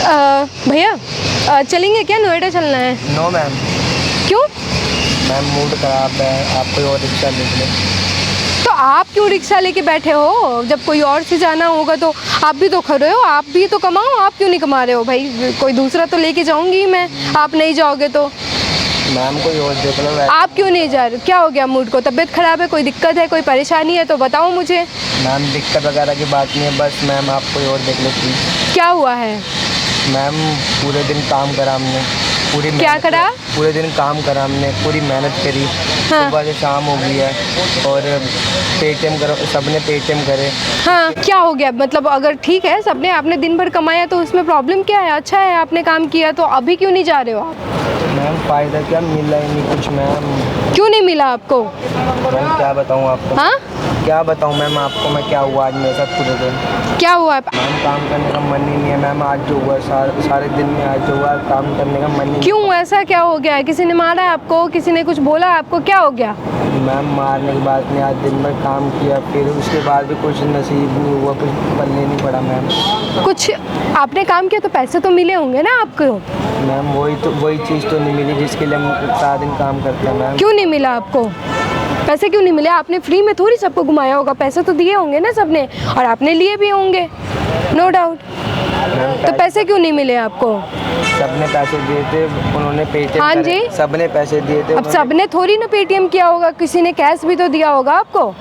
भैया चलेंगे क्या, नोएडा चलना है? No ma'am. क्यों? मैम मूड ख़राब है, आप कोई और रिक्शा देख लें। तो आप क्यों रिक्शा लेके बैठे हो? जब कोई और से जाना होगा तो आप भी तो खड़े हो, आप भी तो कमाओ, आप क्यों नहीं कमा रहे हो भाई? कोई दूसरा तो लेके जाऊंगी मैं, आप नहीं जाओगे तो। मैम कोई और देख लो। आप क्यों नहीं जा रहे? क्या हो गया मूड को? तबीयत खराब है, कोई दिक्कत है, कोई परेशानी है तो बताओ मुझे। मैम दिक्कत वगैरह की बात नहीं है, बस मैम आप कोई और देख लो प्लीज़। क्या हुआ है? मैम पूरे दिन काम करा हमने, पूरी क्या मेहनत करा? पूरे दिन काम करा हमने, पूरी मेहनत करी। हाँ। सुबह से शाम हो गई है और पेटीएम करो, सबने पेटीएम करे। हाँ, क्या हो गया? मतलब अगर ठीक है, सबने आपने दिन भर कमाया तो उसमें प्रॉब्लम क्या है? अच्छा है आपने काम किया, तो अभी क्यों नहीं जा रहे हो आप? मैम फ़ायदा क्या, मिला ही नहीं कुछ मैम। क्यों नहीं मिला आपको? मैम क्या बताऊँ आपको? हाँ, क्या बताऊँ मैम आपको, मैं क्या हुआ आज मेरे साथ पूरे दिन। क्या हुआ? मैम काम करने का मन ही नहीं है मैम, आज जो हुआ सारे दिन में आज जो हुआ काम करने का मन ही नहीं। क्यों, ऐसा क्या हो गया? किसी ने मारा है आपको? किसी ने कुछ बोला आपको? क्या हो गया? मैम मारने की बात नहीं, आज दिन भर काम किया, फिर उसके बाद भी कुछ नसीब नहीं हुआ, कुछ पल्ले नहीं पड़ा मैम। कुछ आपने काम किया तो पैसे तो मिले होंगे ना आपको? मैम वही चीज़ तो नहीं मिली जिसके लिए हम सारा दिन काम करते हैं मैम। क्यों नहीं मिला आपको? पैसे क्यों नहीं मिले? आपने फ्री में थोड़ी सबको घुमाया होगा, पैसे तो दिए होंगे ना सबने, और आपने लिए भी होंगे, नो डाउट। तो पैसे क्यों नहीं मिले आपको? सबने पैसे दिए थे, उन्होंने पेटीएम हाँ करे, जी। सबने पैसे दिए थे। अब सबने थोड़ी ना पेटीएम किया होगा, किसी ने कैश भी तो दिया होगा आपको।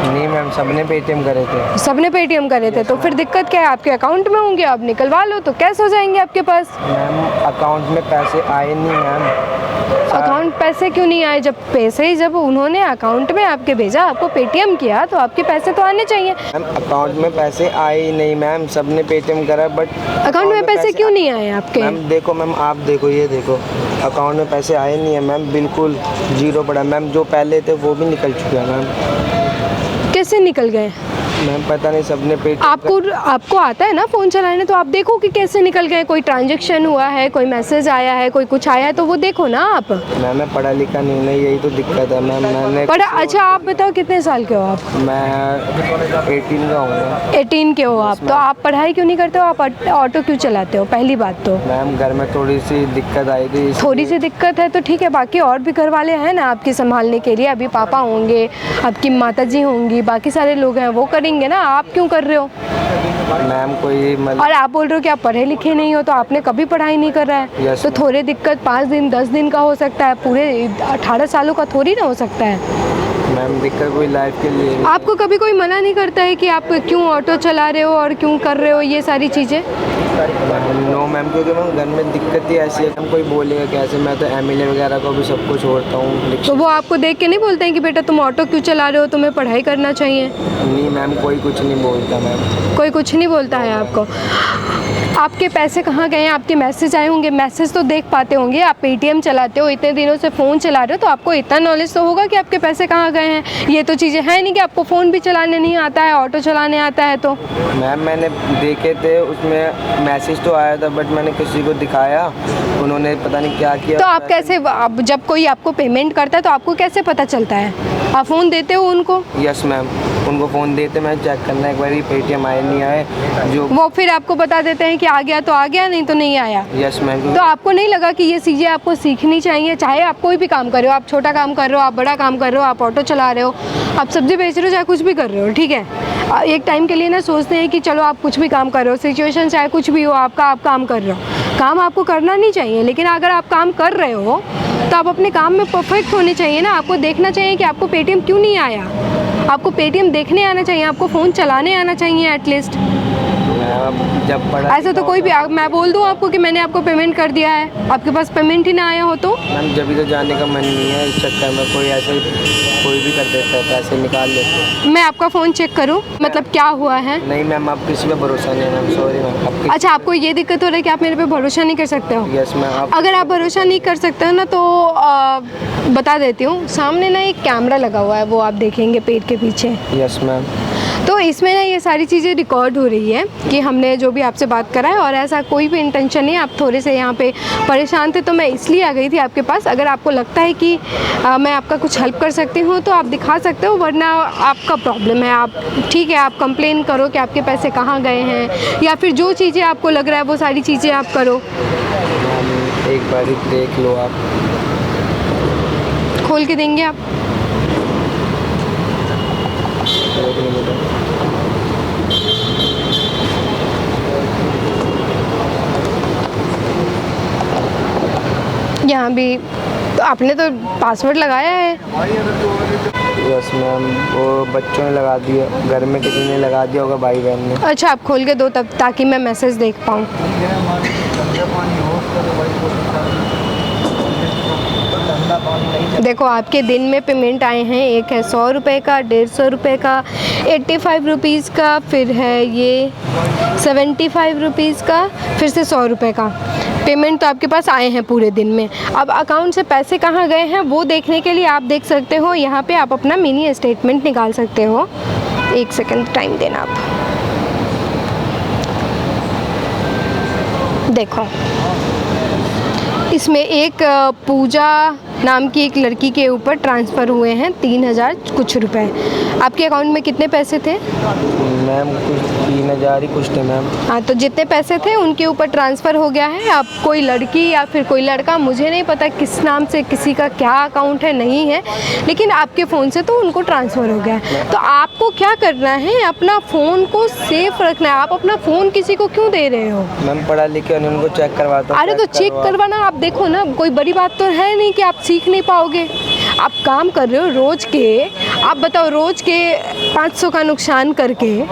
नहीं मैम, सबने पेटीएम करे थे। सबने पेटीएम करे थे, तो फिर दिक्कत क्या है? आपके अकाउंट में होंगे, आप निकलवा लो तो कैश हो जाएंगे आपके पास। मैम अकाउंट में पैसे आए नहीं मैम। अकाउंट पैसे क्यों नहीं आए? जब पैसे ही जब उन्होंने अकाउंट में आपके भेजा, आपको पेटीएम किया, तो आपके पैसे तो आने चाहिए। मैम अकाउंट में पैसे आए ही नहीं मैम, सबने पेटीएम करा, बट अकाउंट में पैसे क्यों नहीं आए आपके? मैम देखो मैम, आप देखो, ये देखो अकाउंट में पैसे आए नहीं है मैम, बिल्कुल जीरो पड़ा मैम। जो पहले थे वो भी निकल चुके हैं मैम। कैसे निकल गए? मैम पता नहीं, सबने आपको आता है ना फ़ोन चलाने, तो आप देखो कि कैसे निकल गए। कोई ट्रांजैक्शन हुआ है, कोई मैसेज आया है, कोई कुछ आया है, तो वो देखो ना आप। मैम मैं पढ़ा लिखा नहीं हूँ ना, यही तो दिक्कत है मैम। मैंने अच्छा आप बताओ कितने साल के हो आप? मैं 18 का हूँ। 18 के हो आप, तो आप पढ़ाई क्यों नहीं करते हो? आप ऑटो क्यों चलाते हो? पहली बात तो मैम घर में थोड़ी सी दिक्कत आई थी। थोड़ी सी दिक्कत है तो ठीक है, बाकी और भी घर वाले हैं ना आपके संभालने के लिए। अभी पापा होंगे, आपकी माताजी होंगी, बाकी सारे लोग हैं, वो करेंगे ना, आप क्यों कर रहे हो? मैम कोई और आप बोल रहे हो कि आप पढ़े लिखे नहीं हो, तो आपने कभी पढ़ाई नहीं कर रहा है। Yes, तो थोड़ी दिक्कत 5 दिन 10 दिन का हो सकता है, पूरे 18 सालों का थोड़ी ना हो सकता है। मैम दिक्कत कोई लाइफ के लिए नहीं। आपको कभी कोई मना नहीं करता है कि आप क्यों ऑटो चला रहे हो और क्यों कर रहे हो ये सारी चीज़ें? नो मैम, क्योंकि मैम घर में दिक्कत ही ऐसी है, हम कोई बोलेगा कैसे। मैं तो एमएलए वगैरह को भी सबको छोड़ता हूँ। तो वो आपको देख के नहीं बोलते हैं कि बेटा तुम ऑटो क्यों चला रहे हो, तुम्हें पढ़ाई करना चाहिए? नहीं मैम, कोई कुछ नहीं बोलता मैम। कोई कुछ नहीं बोलता है आपको? आपके पैसे कहाँ गए हैं? आपके मैसेज आए होंगे, मैसेज तो देख पाते होंगे। आप पेटीएम चलाते हो, इतने दिनों से फ़ोन चला रहे हो, तो आपको इतना नॉलेज तो होगा कि आपके पैसे कहाँ गए हैं। ये तो चीज़ें हैं नहीं कि आपको फ़ोन भी चलाने नहीं आता है, ऑटो चलाने आता है। तो मैम मैंने देखे थे, उसमें मैसेज तो आया था, बट मैंने किसी को दिखाया, उन्होंने पता नहीं क्या किया। तो आप कैसे, जब कोई आपको पेमेंट करता है तो आपको कैसे पता चलता है? आप फ़ोन देते हो उनको? यस मैम, उनको फ़ोन देते, मैं चेक करना एक बार पेटीएम आए नहीं आए, जो वो फिर आपको बता देते हैं कि आ गया तो आ गया, नहीं तो नहीं आया। Yes ma'am. तो आपको नहीं लगा कि ये चीज़ें आपको सीखनी चाहिए? चाहे आप कोई भी काम कर रहे हो, आप छोटा काम कर रहे हो, आप बड़ा काम कर रहे हो, आप ऑटो चला रहे हो, आप सब्जी बेच रहे हो, चाहे कुछ भी कर रहे हो, ठीक है, एक टाइम के लिए ना सोचते हैं कि चलो आप कुछ भी काम कर रहे हो, सिचुएशन चाहे कुछ भी हो आपका, आप काम कर रहे हो। काम आपको करना नहीं चाहिए, लेकिन अगर आप काम कर रहे हो तो आप अपने काम में परफेक्ट होने चाहिए ना। आपको देखना चाहिए कि आपको पेटीएम क्यों नहीं आया। आपको पेटीएम देखने आना चाहिए, आपको फ़ोन चलाने आना चाहिए एटलीस्ट। जब पढ़ा ऐसा तो कोई भी मैं बोल दूँ आपको कि मैंने आपको पेमेंट कर दिया है, आपके पास पेमेंट ही ना आया हो तो? मैम जब भी तो जाने का मन नहीं है, इस चक्कर में कोई ऐसे कोई भी कर देता है, पैसे निकाल लेते हैं। मैं आपका फ़ोन चेक करूं, मतलब क्या हुआ है? नहीं मैम, आप किसी पे भरोसा नहीं है मैम, सॉरी मैम। अच्छा, आपको ये दिक्कत हो रही है कि आप मेरे पे भरोसा नहीं कर सकते हो? Yes ma'am. अगर आप भरोसा नहीं कर सकते हो ना, तो बता देती हूँ, सामने ना एक कैमरा लगा हुआ है, वो आप देखेंगे पेड़ के पीछे। Yes ma'am. तो इसमें ना ये सारी चीज़ें रिकॉर्ड हो रही है कि हमने जो भी आपसे बात करा है, और ऐसा कोई भी इंटेंशन नहीं है। आप थोड़े से यहाँ पे परेशान थे तो मैं इसलिए आ गई थी आपके पास। अगर आपको लगता है कि मैं आपका कुछ हेल्प कर सकती हूँ तो आप दिखा सकते हो, वरना आपका प्रॉब्लम है। आप ठीक है, आप कंप्लेन करो कि आपके पैसे कहाँ गए हैं, या फिर जो चीज़ें आपको लग रहा है वो सारी चीज़ें आप करो। एक बार देख लो, आप खोल के देंगे आप? यहाँ भी तो आपने तो पासवर्ड लगाया है। यस मैम, वो बच्चों ने लगा दिया, घर में किसी ने लगा दिया होगा, भाई बहन ने। अच्छा, आप खोल के दो तब, ताकि मैं मैसेज देख पाऊँ। देखो, आपके दिन में पेमेंट आए हैं। एक है 100 रुपये का, 150 रुपये का, 85 रुपीज़ का, फिर है ये 75 रुपीज़ का, फिर से 100 रुपये का पेमेंट तो आपके पास आए हैं पूरे दिन में। अब अकाउंट से पैसे कहाँ गए हैं वो देखने के लिए आप देख सकते हो, यहाँ पे आप अपना मिनी स्टेटमेंट निकाल सकते हो। 1 सेकंड टाइम देना आप। देखो, इसमें एक पूजा नाम की एक लड़की के ऊपर ट्रांसफ़र हुए हैं 3000 कुछ रुपए। आपके अकाउंट में कितने पैसे थे? मैम कुछ 3000 ही कुछ थे मैम। हाँ, तो जितने पैसे थे उनके ऊपर ट्रांसफ़र हो गया है। अब कोई लड़की या फिर कोई लड़का, मुझे नहीं पता किस नाम से, किसी का क्या अकाउंट है नहीं है, लेकिन आपके फ़ोन से तो उनको ट्रांसफ़र हो गया है। तो आपको क्या करना है, अपना फ़ोन को सेफ रखना है। आप अपना फ़ोन किसी को क्यों दे रहे हो? मैम पढ़ा लिखे उनको चेक करवाता हूँ। अरे तो चेक करवाना, आप देखो ना, कोई बड़ी बात तो है नहीं कि आप सीख नहीं पाओगे। आप काम कर रहे हो रोज़ के, आप बताओ, रोज़ के 500 का नुकसान करके,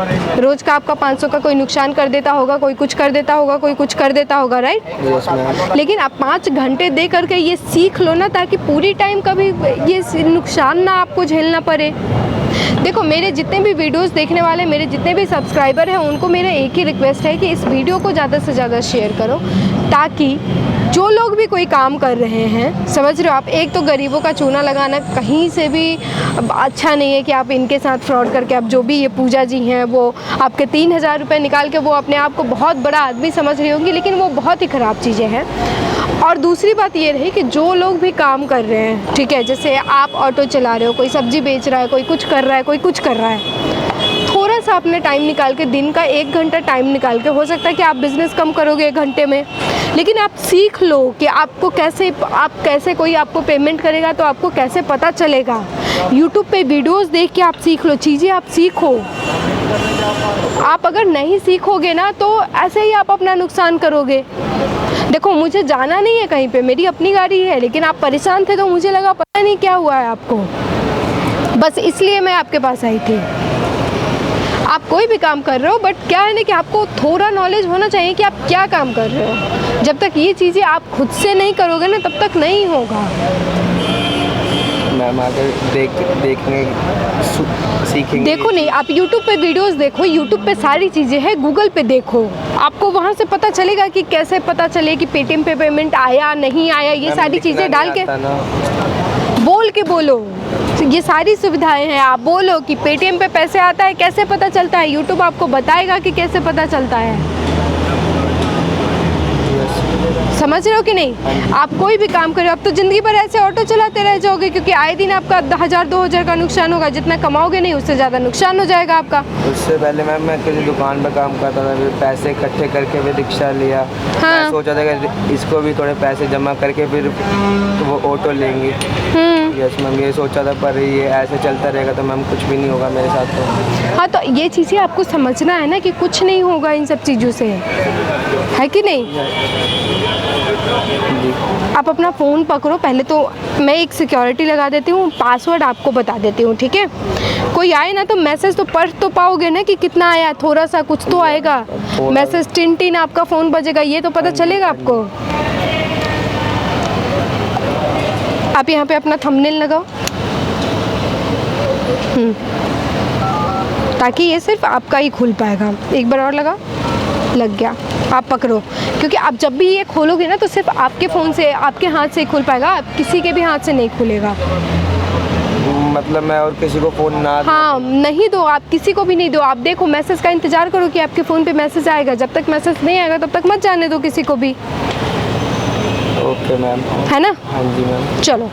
रोज़ का आपका 500 का कोई नुकसान कर देता होगा, कोई कुछ कर देता होगा, कोई कुछ कर देता होगा, राइट? Yes ma'am. लेकिन आप 5 घंटे दे करके ये सीख लो ना, ताकि पूरी टाइम कभी ये नुकसान ना आपको झेलना पड़े। देखो, मेरे जितने भी वीडियोस देखने वाले, मेरे जितने भी सब्सक्राइबर हैं, उनको मेरा एक ही रिक्वेस्ट है कि इस वीडियो को ज़्यादा से ज़्यादा शेयर करो, ताकि जो लोग भी कोई काम कर रहे हैं, समझ रहे हो आप, एक तो गरीबों का चूना लगाना कहीं से भी अच्छा नहीं है कि आप इनके साथ फ्रॉड करके, आप जो भी ये पूजा जी हैं वो आपके 3000 रुपये निकाल के वो अपने आप को बहुत बड़ा आदमी समझ रही होंगी, लेकिन वो बहुत ही ख़राब चीज़ें हैं। और दूसरी बात ये रही कि जो लोग भी काम कर रहे हैं, ठीक है, जैसे आप ऑटो चला रहे हो, कोई सब्ज़ी बेच रहा है, कोई कुछ कर रहा है, कोई कुछ कर रहा है, थोड़ा सा अपने टाइम निकाल के, दिन का 1 घंटा टाइम निकाल के, हो सकता है कि आप बिज़नेस कम करोगे 1 घंटे में, लेकिन आप सीख लो कि आपको कैसे कोई आपको पेमेंट करेगा तो आपको कैसे पता चलेगा। यूट्यूब पे वीडियोस देख के आप सीख लो, चीज़ें आप सीखो। आप अगर नहीं सीखोगे ना तो ऐसे ही आप अपना नुकसान करोगे। देखो, मुझे जाना नहीं है कहीं पे, मेरी अपनी गाड़ी है, लेकिन आप परेशान थे तो मुझे लगा पता नहीं क्या हुआ है आपको, बस इसलिए मैं आपके पास आई थी। आप कोई भी काम कर रहे हो, बट क्या है ना कि आपको थोड़ा नॉलेज होना चाहिए कि आप क्या काम कर रहे हो। जब तक ये चीज़ें आप खुद से नहीं करोगे ना, तब तक नहीं होगा। मैम आगे देखने सीखेंगे। देखो नहीं, आप यूट्यूब पे वीडियोस देखो, यूट्यूब पे सारी चीज़ें हैं, गूगल पे देखो, आपको वहाँ से पता चलेगा कि कैसे पता चले कि पेटीएम पे पेमेंट आया नहीं आया। ये सारी चीज़ें डाल के बोल के बोलो, ये सारी सुविधाएं हैं। आप बोलो कि पेटीएम पे पैसे आता है, कैसे पता चलता है, यूट्यूब आपको बताएगा कि कैसे पता चलता है। समझ रहे हो कि नहीं? आप कोई भी काम करो, अब तो ज़िंदगी भर ऐसे ऑटो चलाते रह जाओगे, क्योंकि आए दिन आपका 1000-2000 का नुकसान होगा। जितना कमाओगे नहीं, उससे ज़्यादा नुकसान हो जाएगा आपका। उससे पहले मैम मैं किसी दुकान पर काम करता था, फिर पैसे इकट्ठे करके फिर रिक्शा लिया। हाँ। मैं सोचा था कि इसको भी थोड़े पैसे जमा करके फिर तो वो ऑटो लेंगे। यस मैम, ये सोचा था, पर ये ऐसे चलता रहेगा तो मैम कुछ भी नहीं होगा मेरे साथ तो। हाँ, तो ये चीज़ें आपको समझना है ना कि कुछ नहीं होगा इन सब चीज़ों से, है कि नहीं? जी। आप अपना फ़ोन पकड़ो, पहले तो मैं एक सिक्योरिटी लगा देती हूँ, पासवर्ड आपको बता देती हूँ, ठीक है? कोई आए ना तो मैसेज तो पढ़ तो पाओगे ना कि कितना आया, थोड़ा सा कुछ तो आएगा मैसेज, टिन आपका फ़ोन बजेगा, ये तो पता चलेगा आपको। आप यहाँ पे अपना थंबनेल लगाओ, ताकि ये सिर्फ आपका ही खुल पाएगा। एक बार और लगा, लग गया। आप पकड़ो, क्योंकि आप जब भी ये खोलोगे ना तो सिर्फ आपके फ़ोन से, आपके हाथ से ही खुल पाएगा, आप किसी के भी हाथ से नहीं खुलेगा। मैं मतलब मैं और किसी को फ़ोन ना दूं। हाँ नहीं दो, आप किसी को भी नहीं दो। आप देखो मैसेज का इंतज़ार करो कि आपके फ़ोन पे मैसेज आएगा। जब तक मैसेज नहीं आएगा तब तक मत जाने दो किसी को भी, ओके मैम। है ना। हाँ जी मैम। चलो।